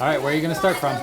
All right, where are you going to start from?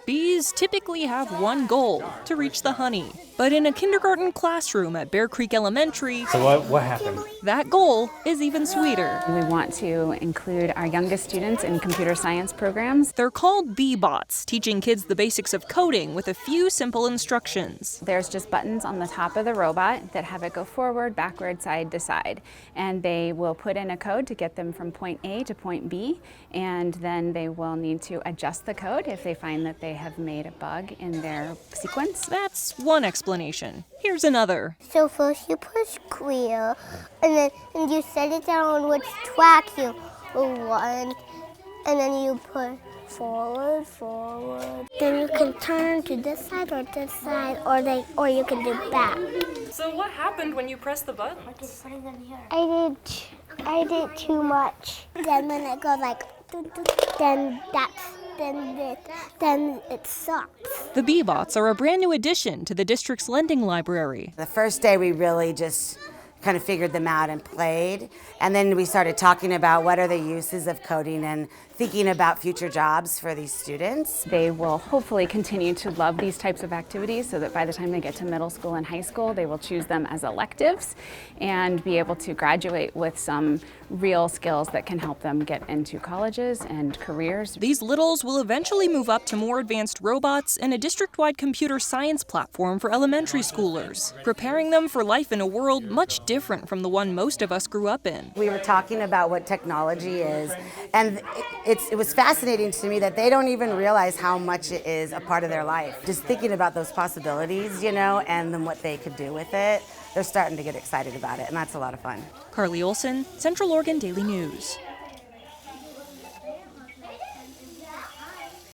Bees typically have one goal, to reach the honey. But in a kindergarten classroom at Bear Creek Elementary, So what happened? that goal is even sweeter. We want to include our youngest students in computer science programs. They're called Bee-Bots, teaching kids the basics of coding with a few simple instructions. There's just buttons on the top of the robot that have it go forward, backward, side to side. And they will put in a code to get them from point A to point B. And then they will need to adjust the code if they find that they have made a bug in their sequence. That's one explanation. Here's another. So first you push clear, and then you set it down on which track you want, and then you put forward. Then you can turn to this side, or you can do back. So what happened when you pressed the button? I did too much. Then when it goes like, then it stops. The Bee-Bots are a brand new addition to the district's lending library. The first day we really just kind of figured them out and played, and then we started talking about what are the uses of coding and thinking about future jobs for these students. They will hopefully continue to love these types of activities so that by the time they get to middle school and high school, they will choose them as electives and be able to graduate with some real skills that can help them get into colleges and careers. These littles will eventually move up to more advanced robots and a district-wide computer science platform for elementary schoolers, preparing them for life in a world much different from the one most of us grew up in. We were talking about what technology is, and it was fascinating to me that they don't even realize how much it is a part of their life. Just thinking about those possibilities, and then what they could do with it, they're starting to get excited about it, and that's a lot of fun. Carly Olson, Central Oregon Daily News.